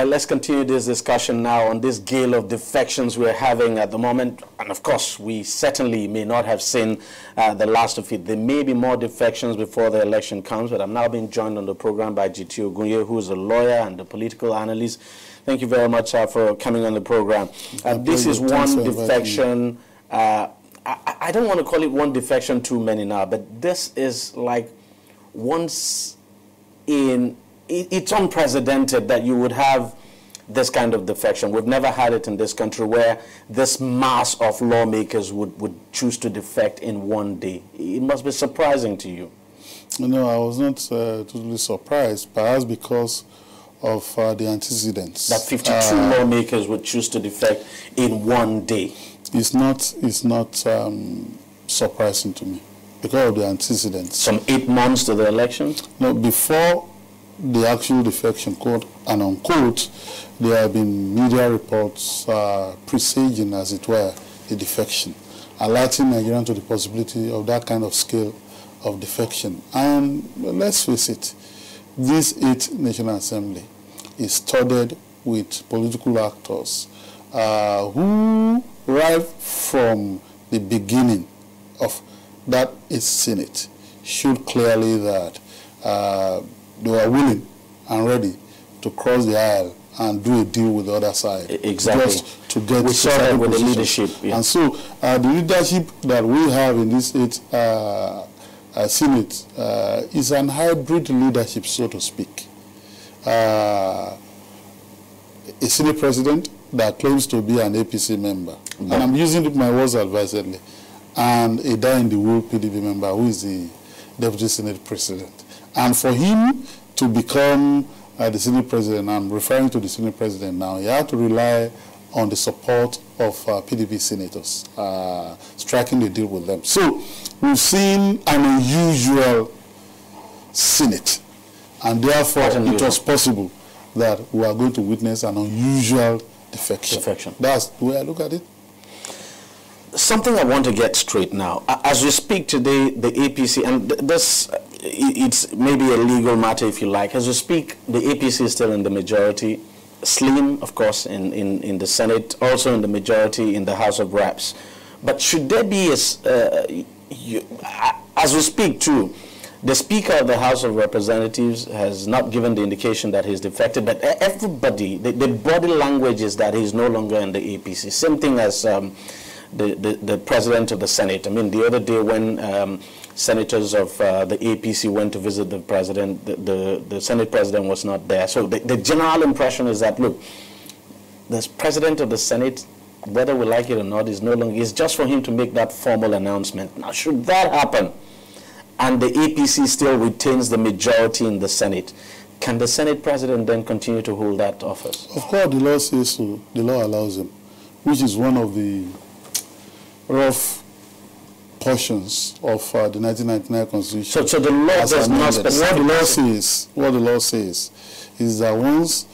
right, let's continue this discussion now on this gale of defections we're having at the moment. And of course, we certainly may not have seen the last of it. There may be more defections before the election comes, but I'm now being joined on the program by Deji, who is a lawyer and a political analyst. Thank you very much for coming on the program. This is one defection. I don't want to call it one defection too many now, but this is like once in... It's unprecedented that you would have this kind of defection. We've never had it in this country where this mass of lawmakers would choose to defect in one day. It must be surprising to you. No, I was not totally surprised, perhaps because of the antecedents. That 52 lawmakers would choose to defect in one day. It's not surprising to me because of the antecedents. Some 8 months to the elections? No, before the actual defection, quote and unquote, there have been media reports presaging, as it were, the defection, alerting Nigerians to the possibility of that kind of scale of defection. And let's face it, this 8th National Assembly is studded with political actors who, right from the beginning of that 8th Senate, showed clearly that they were willing and ready to cross the aisle and do a deal with the other side. Exactly. Just to get we saw that with the leadership. Yeah. And so the leadership that we have in this 8th Senate is an hybrid leadership, so to speak. A Senate president that claims to be an APC member, and I'm using my words advisedly, and a die-in-the-wool PDP member who is the Deputy Senate President. And for him to become the Senate President, I'm referring to the Senate President now, he had to rely on the support of PDP senators, striking a deal with them. So we've seen an unusual Senate, and therefore it was possible that we are going to witness an unusual defection. That's the way I look at it. Something I want to get straight now. As we speak today, the APC, and this, it's maybe a legal matter if you like. As we speak, the APC is still in the majority. Slim, of course, in the Senate, also in the majority in the House of Reps. But should there be, as we speak too, the Speaker of the House of Representatives has not given the indication that he's defected, but everybody, the body language is that he's no longer in the APC. Same thing as the President of the Senate. I mean, the other day when senators of the APC went to visit the President, the Senate President was not there. So the general impression is that, look, the President of the Senate, whether we like it or not, is no longer, it's just for him to make that formal announcement. Now, should that happen, and the APC still retains the majority in the Senate, can the Senate President then continue to hold that office? Of course, the law says so. The law allows him, which is one of the rough portions of the 1999 Constitution. So the law does not specify. What the law says is that once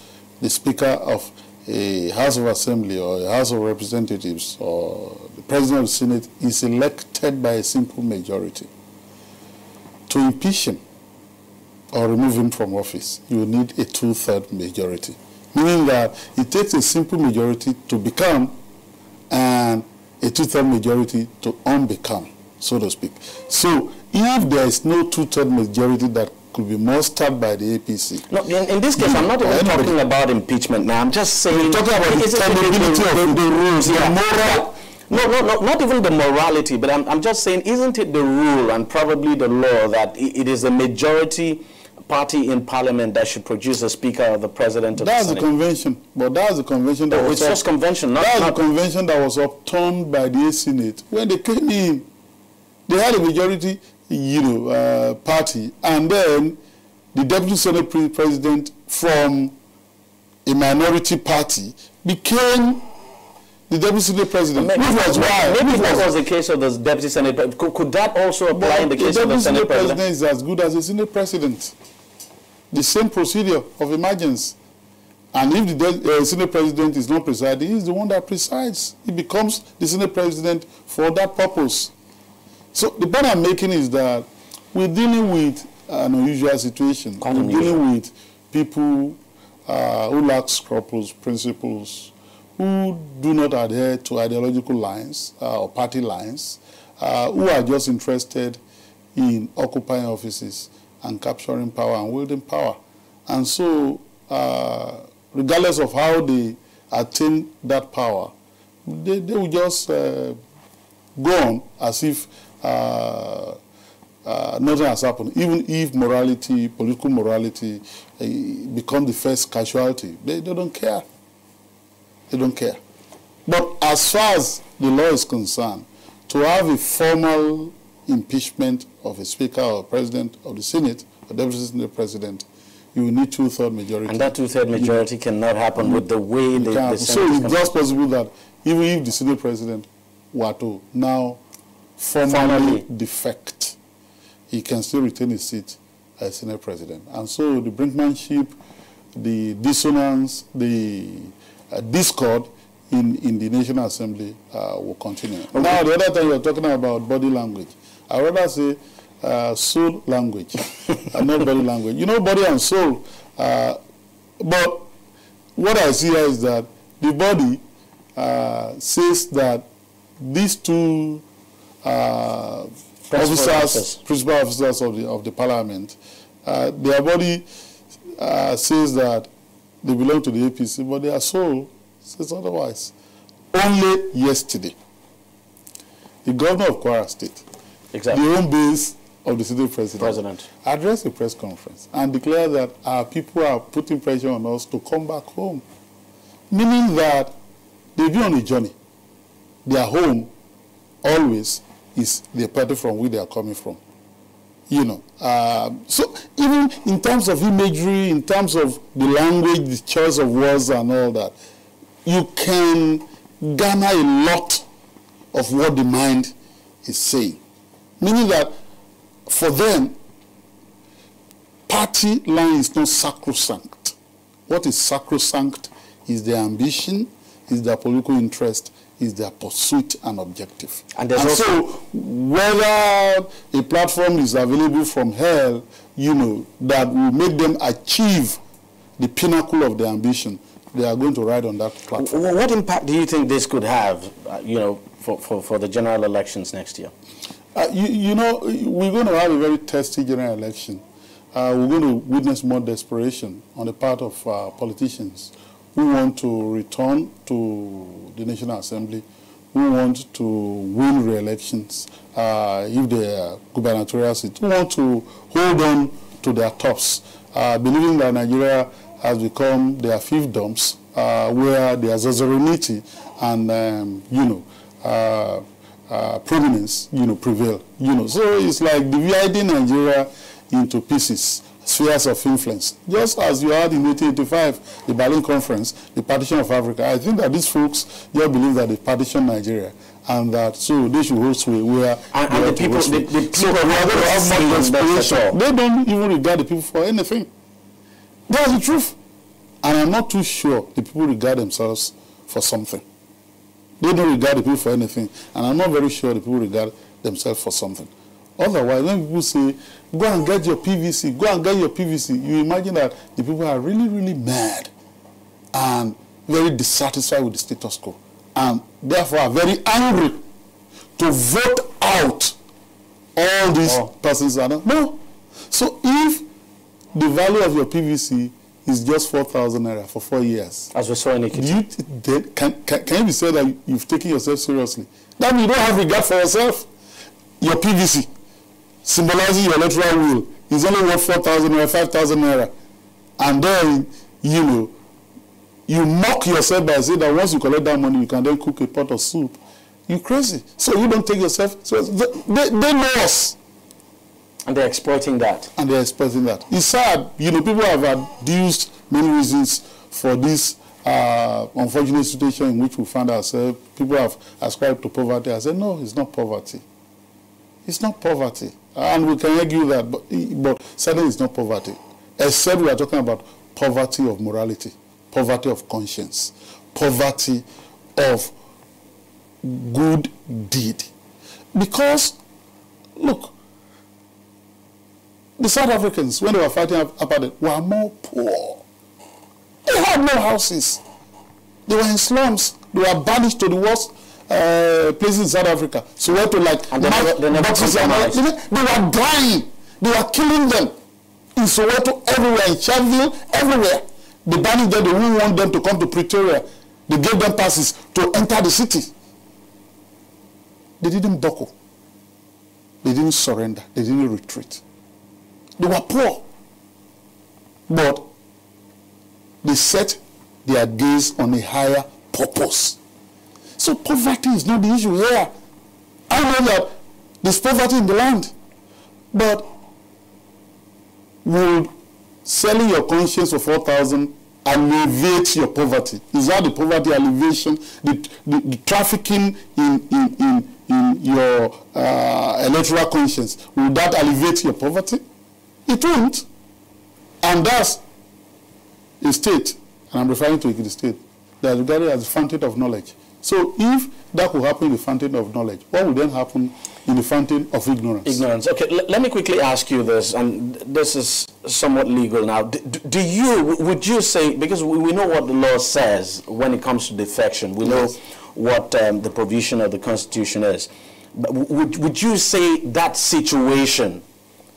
the Speaker of a House of Assembly or a House of Representatives or the President of the Senate is elected by a simple majority, to impeach him or remove him from office, you need a 2/3 majority. Meaning that it takes a simple majority to become and a 2/3 majority to unbecome, so to speak. So if there is no 2/3 majority that could be mustered by the APC. No, in this case, I'm not even talking about impeachment now. I'm just saying... You're talking about the tenability of the rules. Yeah. Moral. No, not even the morality, but I'm just saying, isn't it the rule and probably the law that it is a majority party in Parliament that should produce a Speaker or the President of the Senate? That's the convention, but that's the convention that was... It's just convention, that's the convention that was upturned by the Senate. When they came in, they had a majority, party, and then the Deputy Senate President from a minority party became the Deputy Senate President. Maybe that was the case of the Deputy Senate, but could that also apply in the case of the Senate President? The Deputy Senate President is as good as a Senate President. The same procedure of emergence. And if the Senate President is not presiding, he's the one that presides. He becomes the Senate President for that purpose. So the point I'm making is that we're dealing with an unusual situation. We're dealing with people who lack scruples, principles, who do not adhere to ideological lines or party lines, who are just interested in occupying offices and capturing power and wielding power. And so, regardless of how they attain that power, they will just go on as if nothing has happened. Even if morality, political morality, become the first casualty, they don't care. They don't care. But as far as the law is concerned, to have a formal impeachment of a speaker or president of the Senate or deputy Senate president, you will need 2/3 majority. And that 2/3 majority cannot happen with the way the Senate so it's just possible that even if the Senate president were to now formally defect, he can still retain his seat as Senate president. And so the brinkmanship, the dissonance, the discord in the National Assembly will continue. Okay. Now, the other time you're talking about body language, I would rather say soul language, and not body language. You know, body and soul. But what I see here is that the body says that these two principal officers of the parliament, their body says that they belong to the APC, but their soul says otherwise. Only yesterday, the governor of Kwara State, the home base of the Senate president, addressed a press conference and declared that our people are putting pressure on us to come back home, meaning that they've been on a journey. Their home always is the party from where they are coming from. You know, so even in terms of imagery, in terms of the language, the choice of words and all that, you can garner a lot of what the mind is saying. Meaning that for them, party line is not sacrosanct. What is sacrosanct is their ambition, is their political interest, is their pursuit and objective. And so whether a platform is available from hell, you know, that will make them achieve the pinnacle of their ambition, they are going to ride on that platform. What impact do you think this could have, you know, for the general elections next year? You know, we're going to have a very testy general election. We're going to witness more desperation on the part of politicians who want to return to the National Assembly, who want to win re-elections if they are gubernatorial seats, who want to hold on to their tops, believing that Nigeria has become their fiefdoms, where their suzerainty and, you know, prominence, you know, prevail. You know, so it's like dividing Nigeria into pieces, spheres of influence. Just as you had in 1885, the Berlin Conference, the partition of Africa. I think that these folks just believe that they partition Nigeria, and that so they should hold sway where and the people so we are going to have more desperation. They don't even regard the people for anything. That's the truth. And I'm not too sure the people regard themselves for something. They don't regard the people for anything. And I'm not very sure the people regard themselves for something. Otherwise, when people say, go and get your PVC, go and get your PVC, you imagine that the people are really, really mad and very dissatisfied with the status quo. And therefore are very angry to vote out all these persons. No. So if the value of your PVC is just 4,000 naira for 4 years, as we saw in Ekiti, can you be said that you've taken yourself seriously? That means you don't have regard for yourself. Your PVC, symbolizing your electoral will, is only worth 4,000 naira, 5,000 naira. And then, you know, you mock yourself by saying that once you collect that money, you can then cook a pot of soup. You're crazy. So you don't take yourself seriously. They know us. And they're exploiting that. And they're exploiting that. It's sad. You know, people have adduced many reasons for this unfortunate situation in which we find ourselves. People have ascribed to poverty. I said, no, it's not poverty. It's not poverty. And we can argue that, but certainly it's not poverty. Except we are talking about poverty of morality, poverty of conscience, poverty of good deed. Because, look, the South Africans, when they were fighting apartheid, were more poor They had no houses. They were in slums. They were banished to the worst places in South Africa. So we had to like they were dying. They were killing them in Soweto, everywhere, in Sharpeville, everywhere. They banished them. They didn't want them to come to Pretoria. They gave them passes to enter the city. They didn't buckle. They didn't surrender. They didn't retreat. They were poor. But they set their gaze on a higher purpose. So poverty is not the issue here. I know that there's poverty in the land. But will selling your conscience for 4,000 alleviate your poverty? Is that the poverty alleviation, the trafficking in your electoral conscience? Will that alleviate your poverty? It won't. And that's a state, and I'm referring to the state, that is regarded as the fountain of knowledge. So if that could happen in the fountain of knowledge, what would then happen in the fountain of ignorance? Ignorance. Okay, let me quickly ask you this, and this is somewhat legal now. Would you say, because we know what the law says when it comes to defection, we know what the provision of the Constitution is, but would you say that situation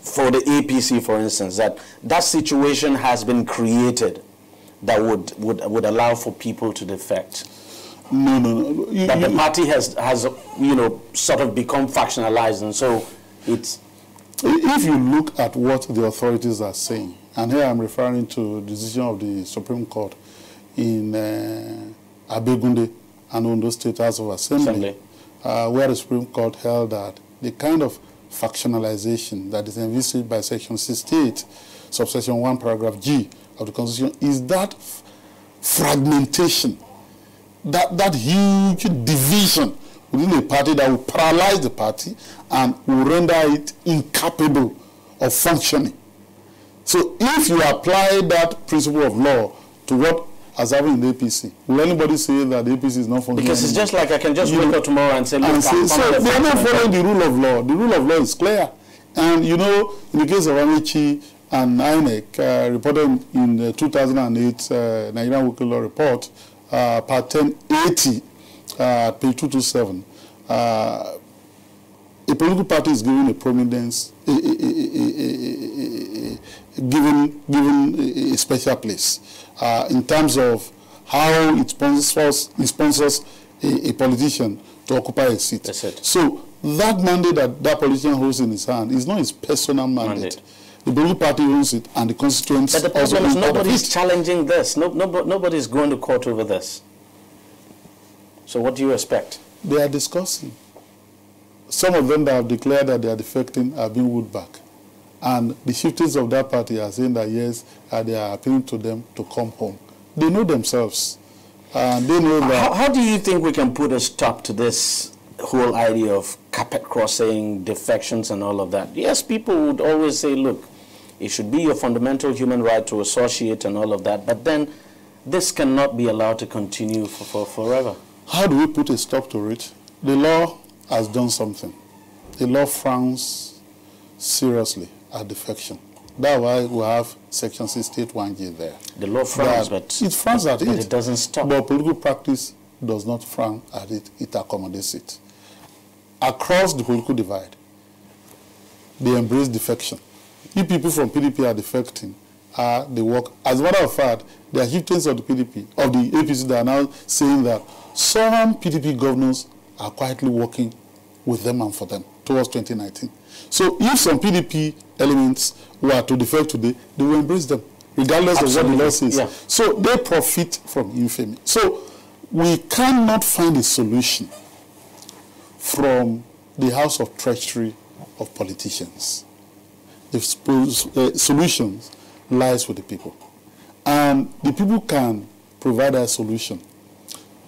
for the APC, for instance, that situation has been created that would allow for people to defect? No. That the party has sort of become factionalized, and so it's... If you look at what the authorities are saying, and here I'm referring to the decision of the Supreme Court in Abegunde and Ondo State House of Assembly, where the Supreme Court held that the kind of factionalization that is envisaged by Section 68, subsection 1, paragraph G of the Constitution is that fragmentation, that huge division within a party that will paralyze the party and will render it incapable of functioning. So if you apply that principle of law to what has happened in the APC, will anybody say that the APC is not functioning? Because it's just like I can just wake up tomorrow and say, look, so they are not following the rule of law. The rule of law is clear. And you know, in the case of Amici and INEC, reported in the 2008 Nigerian Weekly Law Report, part 1080, page 227, a political party is given a prominence, given a special place in terms of how it sponsors a politician to occupy a seat. That's it. So that mandate that politician holds in his hand is not his personal mandate. The political party owns it, and the constituents. But the problem is nobody's challenging this. Nobody's going to court over this. So what do you expect? They are discussing. Some of them that have declared that they are defecting are being wooed back. And the chieftains of that party are saying that, yes, they are appealing to them to come home. They know themselves. And they know that... How do you think we can put a stop to this whole idea of carpet crossing, defections, and all of that? Yes, people would always say, look, it should be your fundamental human right to associate and all of that, but then this cannot be allowed to continue for forever. How do we put a stop to it? The law has done something. The law frowns seriously at defection. That's why we have Section 68(1)G there. The law frowns, but it frowns at it. But it doesn't stop. But political practice does not frown at it, it accommodates it. Across the political divide, they embrace defection. If people from PDP are defecting, they work. As a matter of fact, there are chieftains of the PDP, of the APC, that are now saying that some PDP governors are quietly working with them and for them towards 2019. So if some PDP elements were to defect today, they will embrace them, regardless of what the law says. Yeah. So they profit from infamy. So we cannot find a solution from the house of treachery of politicians. The solution lies with the people. And the people can provide a solution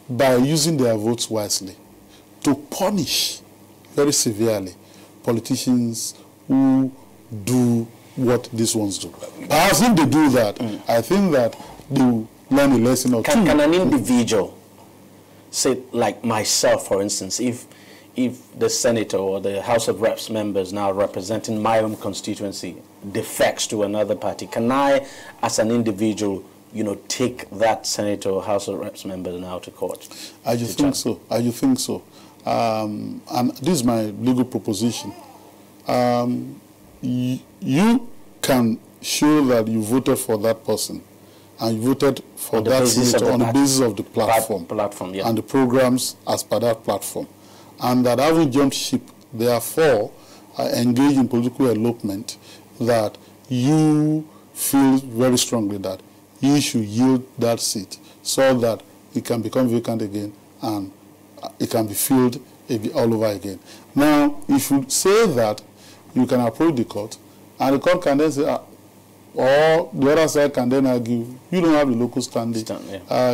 by using their votes wisely to punish very severely politicians who do what these ones do. Perhaps if they do that, I think that they will learn a lesson or two. Can an individual, say like myself, for instance, if the senator or the House of Reps members now representing my own constituency defects to another party, can I, as an individual, you know, take that senator or House of Reps member now to court? I just think so. I just think so. And this is my legal proposition. You can show that you voted for that person, and you voted for that senator on the basis of the platform, yeah, and the programs as per that platform, and that having jumped ship, therefore engage in political elopement, that you feel very strongly that you should yield that seat so that it can become vacant again and it can be filled all over again. Now, if you say that, you can approach the court, and the court can then say, or the other side can then argue, you don't have the local standing.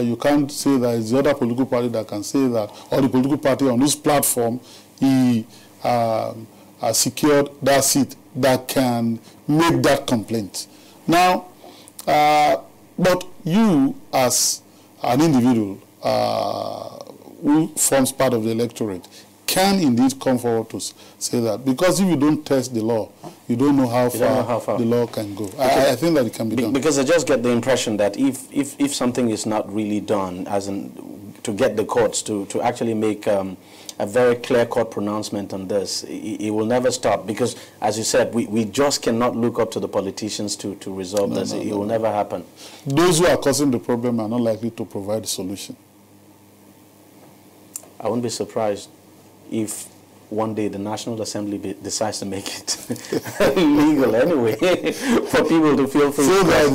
You can't say that it's the other political party that can say that, or the political party on this platform, he secured that seat that can make that complaint. Now, but you as an individual who forms part of the electorate can indeed come forward to say that, because if you don't test the law, you don't know how far the law can go. I think that it can be done. Because I just get the impression that if something is not really done, as in to get the courts to actually make a very clear-cut pronouncement on this, it will never stop. Because, as you said, we just cannot look up to the politicians to resolve this. It will never happen. Those who are causing the problem are not likely to provide a solution. I wouldn't be surprised if one day the National Assembly decides to make it legal anyway for people to feel free. So yeah,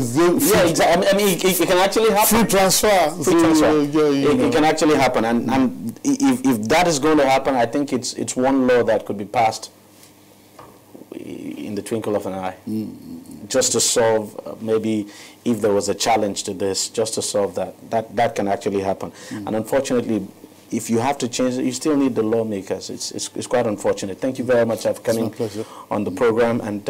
exactly. I mean, it can actually happen. Free transfer. Free transfer. It can actually happen, and if that is going to happen, I think it's one law that could be passed in the twinkle of an eye, just to solve maybe if there was a challenge to this, just to solve that can actually happen, and unfortunately, if you have to change it, you still need the lawmakers. It's quite unfortunate. Thank you very much for coming on the program, and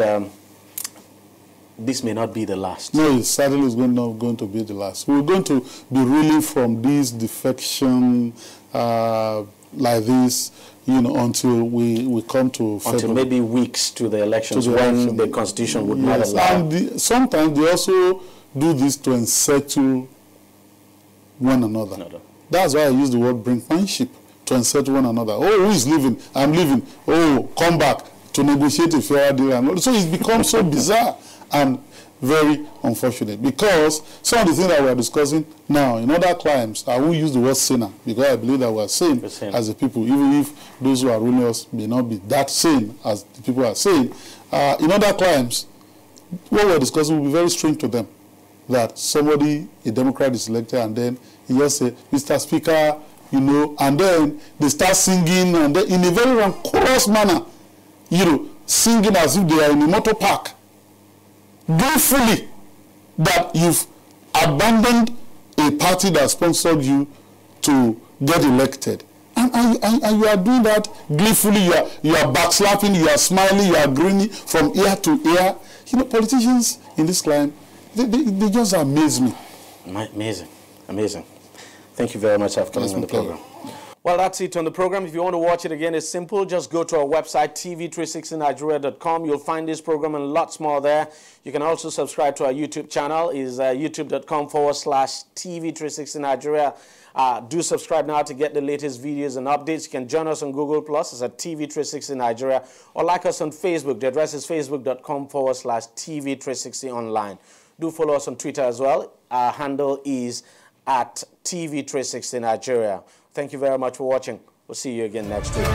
this may not be the last. No, it certainly is not going to be the last. We're going to be reeling from this defection like this, you know, until we come to February. Until maybe weeks to the elections, when the Constitution would not allow. And sometimes they also do this to encircle one another. That's why I use the word brinkmanship, to encircle one another. Oh, who is leaving? I'm leaving. Oh, come back to negotiate a fair deal. So it's become so bizarre and very unfortunate, because some of the things that we are discussing now in other climes, I will use the word sinner, because I believe that we are sane as a people, even if those who are ruling us may not be that sane as the people are saying. In other climes, what we are discussing will be very strange to them, that somebody, a Democrat, is elected, and then he just say, Mr. Speaker, you know, and then they start singing, and then in a very rancorous manner, you know, singing as if they are in a motor park, gleefully that you've abandoned a party that sponsored you to get elected. And you are doing that gleefully. You are backslapping, you are smiling, you are grinning from ear to ear. You know, politicians in this climate, they just amaze me. Amazing. Amazing. Thank you very much for coming on the program. Well, that's it on the program. If you want to watch it again, it's simple. Just go to our website, tv360nigeria.com. You'll find this program and lots more there. You can also subscribe to our YouTube channel. It's youtube.com/TV360Nigeria. Do subscribe now to get the latest videos and updates. You can join us on Google+. It's at TV360Nigeria. Or like us on Facebook. The address is facebook.com/TV360online. Do follow us on Twitter as well. Our handle is at TV360Nigeria. Thank you very much for watching. We'll see you again next week.